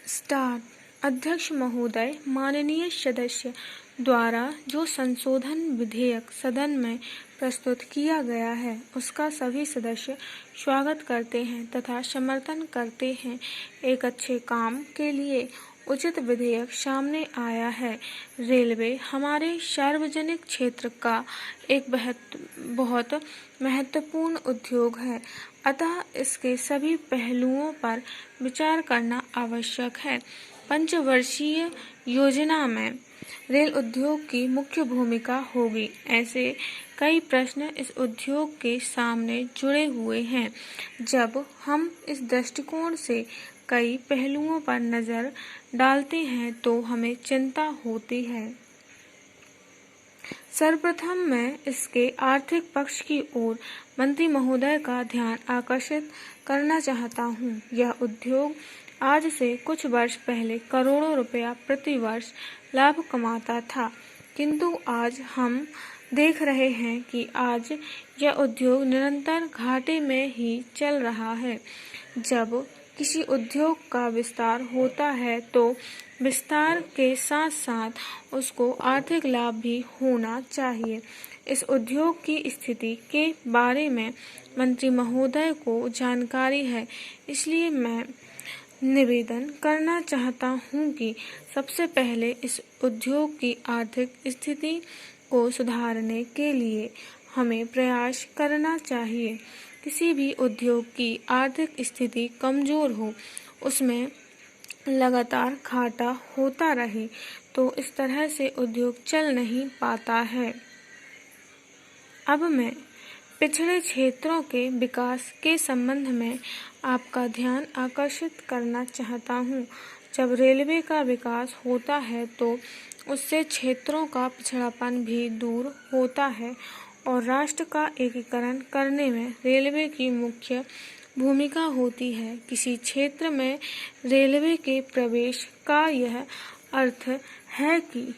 Start. अध्यक्ष महोदय, माननीय सदस्य द्वारा जो संशोधन विधेयक सदन में प्रस्तुत किया गया है उसका सभी सदस्य स्वागत करते हैं तथा समर्थन करते हैं। एक अच्छे काम के लिए उचित विधेयक सामने आया है। रेलवे हमारे सार्वजनिक क्षेत्र का एक बहुत महत्वपूर्ण उद्योग है, अतः इसके सभी पहलुओं पर विचार करना आवश्यक है। पंचवर्षीय योजना में रेल उद्योग की मुख्य भूमिका होगी। ऐसे कई प्रश्न इस उद्योग के सामने जुड़े हुए हैं। जब हम इस दृष्टिकोण से कई पहलुओं पर नजर डालते हैं तो हमें चिंता होती है। सर्वप्रथम मैं इसके आर्थिक पक्ष की ओर मंत्री महोदय का ध्यान आकर्षित करना चाहता हूँ। यह उद्योग आज से कुछ वर्ष पहले करोड़ों रुपया प्रति वर्ष लाभ कमाता था, किंतु आज हम देख रहे हैं कि आज यह उद्योग निरंतर घाटे में ही चल रहा है। जब किसी उद्योग का विस्तार होता है तो विस्तार के साथ साथ उसको आर्थिक लाभ भी होना चाहिए। इस उद्योग की स्थिति के बारे में मंत्री महोदय को जानकारी है, इसलिए मैं निवेदन करना चाहता हूं कि सबसे पहले इस उद्योग की आर्थिक स्थिति को सुधारने के लिए हमें प्रयास करना चाहिए। किसी भी उद्योग की आर्थिक स्थिति कमजोर हो, उसमें लगातार घाटा होता रहे तो इस तरह से उद्योग चल नहीं पाता है। अब मैं पिछड़े क्षेत्रों के विकास के संबंध में आपका ध्यान आकर्षित करना चाहता हूँ। जब रेलवे का विकास होता है तो उससे क्षेत्रों का पिछड़ापन भी दूर होता है और राष्ट्र का एकीकरण करने में रेलवे की मुख्य भूमिका होती है। किसी क्षेत्र में रेलवे के प्रवेश का यह अर्थ है कि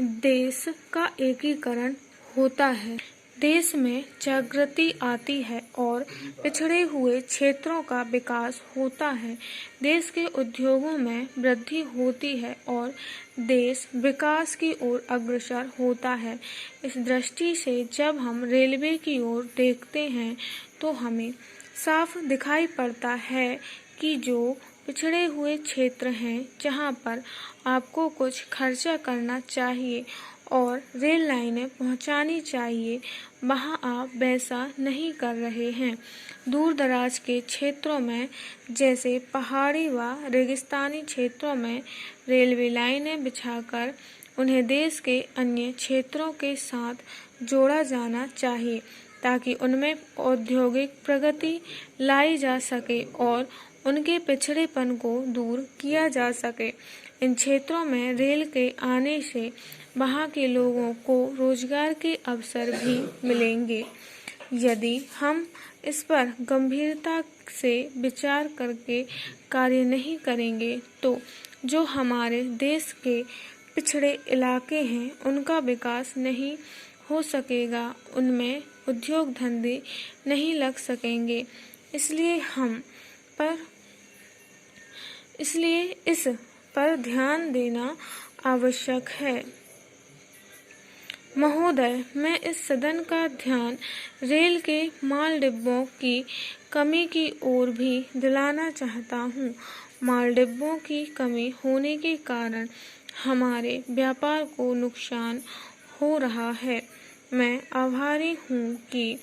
देश का एकीकरण होता है, देश में जागृति आती है और पिछड़े हुए क्षेत्रों का विकास होता है। देश के उद्योगों में वृद्धि होती है और देश विकास की ओर अग्रसर होता है। इस दृष्टि से जब हम रेलवे की ओर देखते हैं तो हमें साफ दिखाई पड़ता है कि जो पिछड़े हुए क्षेत्र हैं, जहां पर आपको कुछ खर्चा करना चाहिए और रेल लाइनें पहुंचानी चाहिए, वहां आप वैसा नहीं कर रहे हैं। दूर दराज के क्षेत्रों में, जैसे पहाड़ी व रेगिस्तानी क्षेत्रों में रेलवे लाइनें बिछाकर उन्हें देश के अन्य क्षेत्रों के साथ जोड़ा जाना चाहिए ताकि उनमें औद्योगिक प्रगति लाई जा सके और उनके पिछड़ेपन को दूर किया जा सके। इन क्षेत्रों में रेल के आने से वहां के लोगों को रोजगार के अवसर भी मिलेंगे। यदि हम इस पर गंभीरता से विचार करके कार्य नहीं करेंगे तो जो हमारे देश के पिछड़े इलाके हैं उनका विकास नहीं हो सकेगा, उनमें उद्योग धंधे नहीं लग सकेंगे। इसलिए इस पर ध्यान देना आवश्यक है। महोदय, मैं इस सदन का ध्यान रेल के माल डिब्बों की कमी की ओर भी दिलाना चाहता हूँ। माल डिब्बों की कमी होने के कारण हमारे व्यापार को नुकसान हो रहा है। मैं आभारी हूँ कि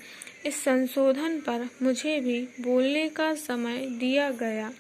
इस संशोधन पर मुझे भी बोलने का समय दिया गया।